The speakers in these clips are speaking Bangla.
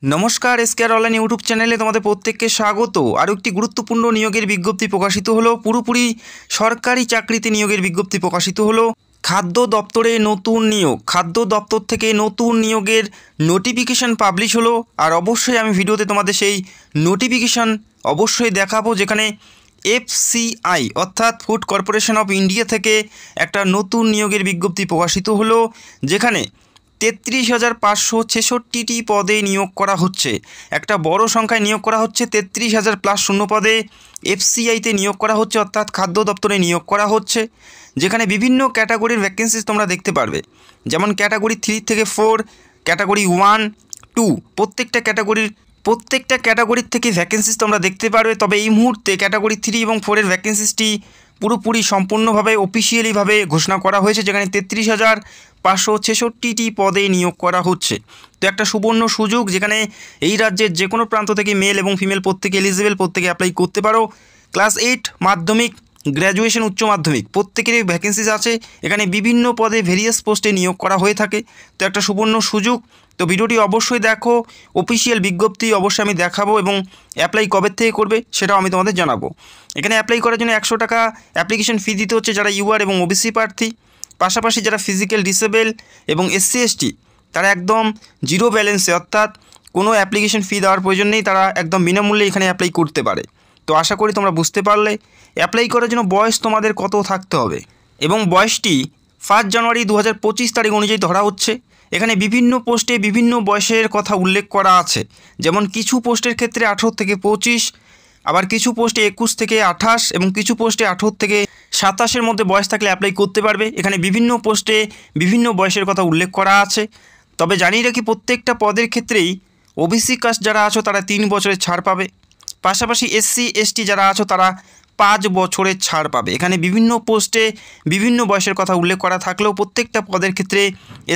নমস্কার, এসকেআর অনলাইন ইউটিউব চ্যানেলে তোমাদের প্রত্যেককে স্বাগত। আরও একটি গুরুত্বপূর্ণ নিয়োগের বিজ্ঞপ্তি প্রকাশিত হলো। পুরোপুরি সরকারি চাকরিতে নিয়োগের বিজ্ঞপ্তি প্রকাশিত হলো। খাদ্য দপ্তরে নতুন নিয়োগ, খাদ্য দপ্তর থেকে নতুন নিয়োগের নোটিফিকেশান পাবলিশ হলো। আর অবশ্যই আমি ভিডিওতে তোমাদের সেই নোটিফিকেশান অবশ্যই দেখাবো, যেখানে FCI অর্থাৎ ফুড কর্পোরেশন অফ ইন্ডিয়া থেকে একটা নতুন নিয়োগের বিজ্ঞপ্তি প্রকাশিত হলো, যেখানে 33,566টি পদে নিয়োগ করা হচ্ছে। একটা বড় সংখ্যায় নিয়োগ করা হচ্ছে, 33,000 প্লাস শূন্য পদে FCIতে নিয়োগ করা হচ্ছে, অর্থাৎ খাদ্য দপ্তরে নিয়োগ করা হচ্ছে। যেখানে বিভিন্ন ক্যাটাগরির ভ্যাকেন্সিস তোমরা দেখতে পারবে, যেমন ক্যাটাগরি 3 থেকে 4, ক্যাটাগরি 1, 2, প্রত্যেকটা ক্যাটাগরির থেকে ভ্যাকেন্সিস তোমরা দেখতে পারবে। তবে এই মুহূর্তে ক্যাটাগরি 3 এবং 4-এর ভ্যাকেন্সিসটি পুরোপুরি সম্পূর্ণভাবে অফিসিয়ালিভাবে ঘোষণা করা হয়েছে, যেখানে 33,566টি পদে নিয়োগ করা হচ্ছে। তো একটা সুবর্ণ সুযোগ, যেখানে এই রাজ্যের যে কোনো প্রান্ত থেকে মেল এবং ফিমেল প্রত্যেকে এলিজিবল, প্রত্যেকে অ্যাপ্লাই করতে পারো। ক্লাস 8 মাধ্যমিক, গ্র্যাজুয়েশন, উচ্চ মাধ্যমিক প্রত্যেকেরই ভ্যাকেন্সিস আছে। এখানে বিভিন্ন পদে ভেরিয়াস পোস্টে নিয়োগ করা হয়ে থাকে। তো একটা সুবর্ণ সুযোগ। তো ভিডিওটি অবশ্যই দেখো, অফিসিয়াল বিজ্ঞপ্তি অবশ্যই আমি দেখাবো, এবং অ্যাপ্লাই কবে থেকে করবে সেটাও আমি তোমাদের জানাবো। এখানে অ্যাপ্লাই করার জন্য 100 টাকা অ্যাপ্লিকেশন ফি দিতে হচ্ছে যারা UR এবং OBC প্রার্থী। পাশাপাশি যারা ফিজিক্যাল ডিসেবল এবং SC ST, তারা একদম জিরো ব্যালেন্সে, অর্থাৎ কোনো অ্যাপ্লিকেশন ফি দেওয়ার প্রয়োজন নেই, তারা একদম বিনামূল্যে এখানে অ্যাপ্লাই করতে পারে। তো আশা করি তোমরা বুঝতে পারলে। অ্যাপ্লাই করার জন্য বয়স তোমাদের কত থাকতে হবে, এবং বয়সটি 1 জানুয়ারি 2025 তারিখ অনুযায়ী ধরা হচ্ছে। এখানে বিভিন্ন পোস্টে বিভিন্ন বয়সের কথা উল্লেখ করা আছে, যেমন কিছু পোস্টের ক্ষেত্রে 18 থেকে 25, আবার কিছু পোস্টে 21 থেকে 28, এবং কিছু পোস্টে 18 থেকে 27-এর মধ্যে বয়স থাকলে অ্যাপ্লাই করতে পারবে। এখানে বিভিন্ন পোস্টে বিভিন্ন বয়সের কথা উল্লেখ করা আছে। তবে জানিয়ে রাখি, প্রত্যেকটা পদের ক্ষেত্রেই OBC কাস্ট যারা আছো তারা 3 বছরের ছাড় পাবে। পাশাপাশি SC ST যারা আছো তারা 5 বছরের ছাড় পাবে। এখানে বিভিন্ন পোস্টে বিভিন্ন বয়সের কথা উল্লেখ করা থাকলেও প্রত্যেকটা পদের ক্ষেত্রে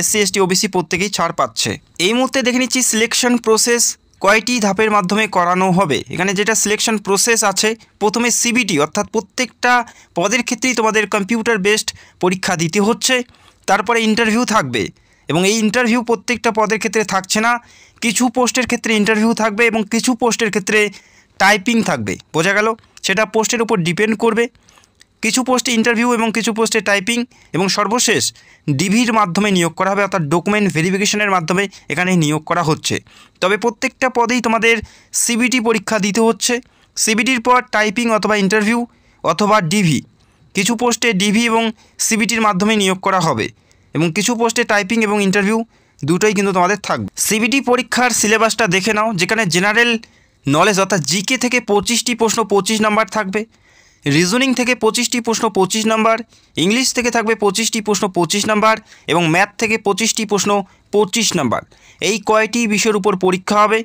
SC ST OBC প্রত্যেকেই ছাড় পাচ্ছে। এই মুহূর্তে দেখে নিচ্ছি সিলেকশন প্রসেস কয়টি ধাপের মাধ্যমে করানো হবে। এখানে যেটা সিলেকশন প্রসেস আছে, প্রথমে CBT অর্থাৎ প্রত্যেকটা পদের ক্ষেত্রেই তোমাদের কম্পিউটার বেসড পরীক্ষা দিতে হচ্ছে। তারপরে ইন্টারভিউ থাকবে, এবং এই ইন্টারভিউ প্রত্যেকটা পদের ক্ষেত্রে থাকছে না। কিছু পোস্টের ক্ষেত্রে ইন্টারভিউ থাকবে এবং কিছু পোস্টের ক্ষেত্রে টাইপিং থাকবে। বোঝা গেল? সেটা পোস্টের উপর ডিপেন্ড করবে। কিছু পোস্টে ইন্টারভিউ এবং কিছু পোস্টে টাইপিং, এবং সর্বশেষ ডিভির মাধ্যমে নিয়োগ করা হবে, অর্থাৎ ডকুমেন্ট ভেরিফিকেশনের মাধ্যমে এখানে নিয়োগ করা হচ্ছে। তবে প্রত্যেকটা পদেই তোমাদের CBT পরীক্ষা দিতে হচ্ছে। CBTর পর টাইপিং অথবা ইন্টারভিউ অথবা ডিভি। কিছু পোস্টে ডিভি এবং CBTর মাধ্যমে নিয়োগ করা হবে, এবং কিছু পোস্টে টাইপিং এবং ইন্টারভিউ দুটোই কিন্তু তোমাদের থাকবে। CBT পরীক্ষার সিলেবাসটা দেখে নাও, যেখানে জেনারেল নলেজ অর্থাৎ GK থেকে 25টি প্রশ্ন 25 নাম্বার থাকবে, রিজনিং থেকে 25টি প্রশ্ন 25 নাম্বার, ইংলিশ থেকে থাকবে 25টি প্রশ্ন 25 নাম্বার, এবং ম্যাথ থেকে 25টি প্রশ্ন 25 নাম্বার। এই কয়টি বিষয়ের উপর পরীক্ষা হবে।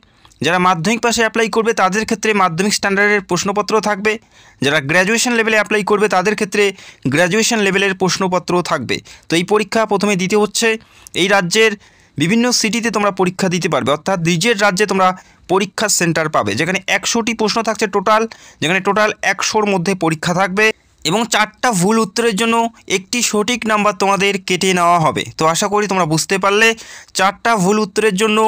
যারা মাধ্যমিক পাশে অ্যাপ্লাই করবে তাদের ক্ষেত্রে মাধ্যমিক স্ট্যান্ডার্ডের প্রশ্নপত্র থাকবে। যারা গ্র্যাজুয়েশন লেভেলে অ্যাপ্লাই করবে তাদের ক্ষেত্রে গ্র্যাজুয়েশন লেভেলের প্রশ্নপত্র থাকবে। তো এই পরীক্ষা প্রথমে দিতে হচ্ছে। এই রাজ্যের বিভিন্ন সিটিতে তোমরা পরীক্ষা দিতে পারবে, অর্থাৎ নিজের রাজ্যে তোমরা পরীক্ষার সেন্টার পাবে, যেখানে 100টি প্রশ্ন থাকছে টোটাল, যেখানে টোটাল 100-র মধ্যে পরীক্ষা থাকবে, এবং 4টা ভুল উত্তরের জন্য একটি সঠিক নাম্বার তোমাদের কেটে নেওয়া হবে। তো আশা করি তোমরা বুঝতে পারলে। 4টা ভুল উত্তরের জন্য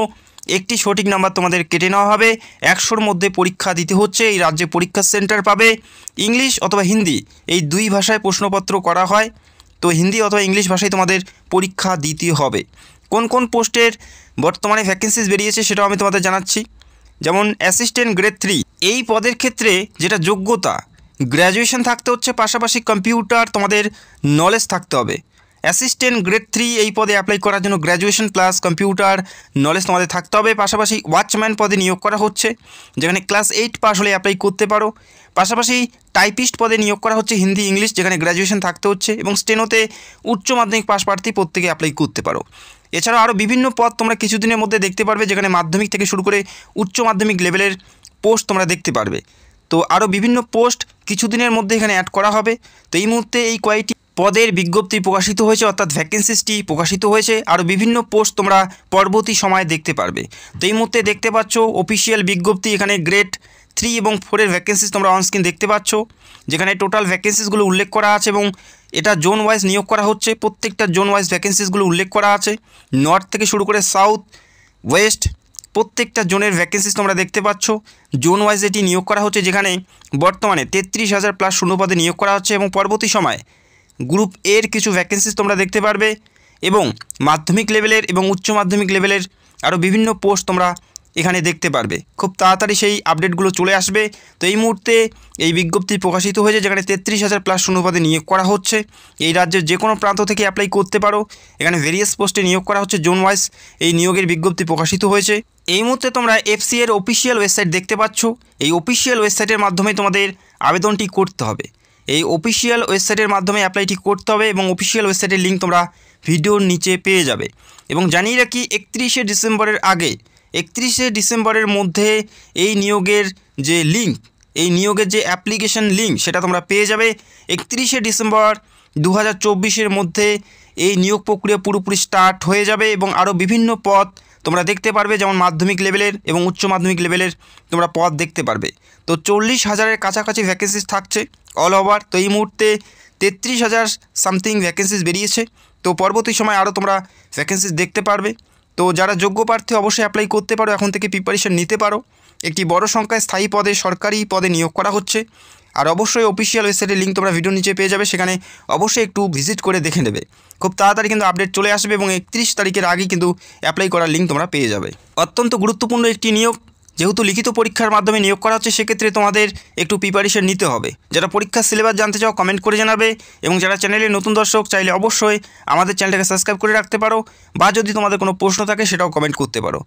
একটি সঠিক নাম্বার তোমাদের কেটে নেওয়া হবে। 100-র মধ্যে পরীক্ষা দিতে হচ্ছে। এই রাজ্যে পরীক্ষার সেন্টার পাবে। ইংলিশ অথবা হিন্দি এই দুই ভাষায় প্রশ্নপত্র করা হয়। তো হিন্দি অথবা ইংলিশ ভাষায় তোমাদের পরীক্ষা দিতে হবে। কোন কোন পোস্টের বর্তমানে ভ্যাকেন্সিস বেরিয়েছে সেটাও আমি তোমাদের জানাচ্ছি। যেমন অ্যাসিস্ট্যান্ট গ্রেড 3, এই পদের ক্ষেত্রে যেটা যোগ্যতা, গ্র্যাজুয়েশন থাকতে হচ্ছে, পাশাপাশি কম্পিউটার তোমাদের নলেজ থাকতে হবে। অ্যাসিস্ট্যান্ট গ্রেড 3 এই পদে অ্যাপ্লাই করার জন্য গ্র্যাজুয়েশন প্লাস কম্পিউটার নলেজ তোমাদের থাকতে হবে। পাশাপাশি ওয়াচম্যান পদে নিয়োগ করা হচ্ছে, যেখানে ক্লাস 8 পাস হলে অ্যাপ্লাই করতে পারো। পাশাপাশি টাইপিস্ট পদে নিয়োগ করা হচ্ছে হিন্দি ইংলিশ, যেখানে গ্র্যাজুয়েশন থাকতে হচ্ছে, এবং স্টেনোতে উচ্চ মাধ্যমিক পাস প্রার্থী প্রত্যেকে অ্যাপ্লাই করতে পারো। এছাড়াও আরও বিভিন্ন পদ তোমরা কিছুদিনের মধ্যে দেখতে পারবে, যেখানে মাধ্যমিক থেকে শুরু করে উচ্চ মাধ্যমিক লেভেলের পোস্ট তোমরা দেখতে পারবে। তো আরও বিভিন্ন পোস্ট কিছুদিনের মধ্যে এখানে অ্যাড করা হবে। তো এই মুহূর্তে এই কয়েকটি পদের বিজ্ঞপ্তি প্রকাশিত হয়েছে, অর্থাৎ ভ্যাকেন্সিসটি প্রকাশিত হয়েছে। আরও বিভিন্ন পোস্ট তোমরা পরবর্তী সময়ে দেখতে পারবে। তো এই মুহূর্তে দেখতে পাচ্ছ অফিসিয়াল বিজ্ঞপ্তি। এখানে গ্রেড 3 এবং 4-এর ভ্যাকেন্সিস তোমরা অনস্ক্রিন দেখতে পাচ্ছ, যেখানে টোটাল ভ্যাকেন্সিসগুলো উল্লেখ করা আছে, এবং এটা জোন ওয়াইজ নিয়োগ করা হচ্ছে। প্রত্যেকটা জোন ওয়াইজ ভ্যাকেন্সিসগুলো উল্লেখ করা আছে, নর্থ থেকে শুরু করে সাউথ, ওয়েস্ট, প্রত্যেকটা জোনের ভ্যাকেন্সিস তোমরা দেখতে পাচ্ছ। জোন ওয়াইজ এটি নিয়োগ করা হচ্ছে, যেখানে বর্তমানে 33,000 প্লাস শূন্যপদে নিয়োগ করা হচ্ছে এবং পরবর্তী সময়ে গ্রুপ এর কিছু ভ্যাকেন্সিস তোমরা দেখতে পারবে এবং মাধ্যমিক লেভেলের এবং উচ্চ মাধ্যমিক লেভেলের আরও বিভিন্ন পোস্ট তোমরা এখানে দেখতে পারবে। খুব তাড়াতাড়ি সেই আপডেটগুলো চলে আসবে। তো এই মুহূর্তে এই বিজ্ঞপ্তি প্রকাশিত হয়েছে, যেখানে 33,000 প্লাস শূন্যপদে নিয়োগ করা হচ্ছে। এই রাজ্যের যে কোনো প্রান্ত থেকে অ্যাপ্লাই করতে পারো। এখানে ভেরিয়াস পোস্টে নিয়োগ করা হচ্ছে, জোন ওয়াইজ এই নিয়োগের বিজ্ঞপ্তি প্রকাশিত হয়েছে। এই মুহূর্তে তোমরা এফসি এর অফিসিয়াল ওয়েবসাইট দেখতে পাচ্ছ। এই অফিসিয়াল ওয়েবসাইটের মাধ্যমে তোমাদের আবেদনটি করতে হবে। এই অফিসিয়াল ওয়েবসাইটের মাধ্যমে অ্যাপ্লাইটি করতে হবে এবং অফিসিয়াল ওয়েবসাইটের লিঙ্ক তোমরা ভিডিওর নিচে পেয়ে যাবে। এবং জানিয়ে রাখি 31শে ডিসেম্বরের আগে, 31শে ডিসেম্বরের মধ্যে এই নিয়োগের যে লিঙ্ক, এই নিয়োগের যে অ্যাপ্লিকেশন লিঙ্ক সেটা তোমরা পেয়ে যাবে। 31শে ডিসেম্বর 2024-এর মধ্যে এই নিয়োগ প্রক্রিয়া পুরোপুরি স্টার্ট হয়ে যাবে এবং আরও বিভিন্ন পদ তোমরা দেখতে পারবে, যেমন মাধ্যমিক লেভেলের এবং উচ্চ মাধ্যমিক লেভেলের তোমরা পদ দেখতে পারবে। তো 40,000-এর কাছাকাছি ভ্যাকেন্সিস থাকছে অল ওভার। তো এই মুহূর্তে 33,000 সামথিং ভ্যাকেন্সিস বেরিয়েছে। তো পরবর্তী সময় আরও তোমরা ভ্যাকেন্সিস দেখতে পারবে। তো যারা যোগ্য প্রার্থী অবশ্যই অ্যাপ্লাই করতে পারো, এখন থেকে প্রিপারেশন নিতে পারো। একটি বড় সংখ্যায় স্থায়ী পদে, সরকারি পদে নিয়োগ করা হচ্ছে। আর অবশ্যই অফিসিয়াল ওয়েবসাইটের লিঙ্ক তোমরা ভিডিও নিচে পেয়ে যাবে, সেখানে অবশ্যই একটু ভিজিট করে দেখে নেবে। খুব তাড়াতাড়ি কিন্তু আপডেট চলে আসবে এবং 31 তারিখের আগেই কিন্তু অ্যাপ্লাই করার লিঙ্ক তোমরা পেয়ে যাবে। অত্যন্ত গুরুত্বপূর্ণ একটি নিয়োগ, যেহেতু লিখিত পরীক্ষার মাধ্যমে নিয়োগ করা হচ্ছে, সেক্ষেত্রে তোমাদের একটু প্রিপারেশন নিতে হবে। যারা পরীক্ষার সিলেবাস জানতে চাও কমেন্ট করে জানাবে এবং যারা চ্যানেলে নতুন দর্শক চাইলে অবশ্যই আমাদের চ্যানেলটাকে সাবস্ক্রাইব করে রাখতে পারো, বা যদি তোমাদের কোনো প্রশ্ন থাকে সেটাও কমেন্ট করতে পারো।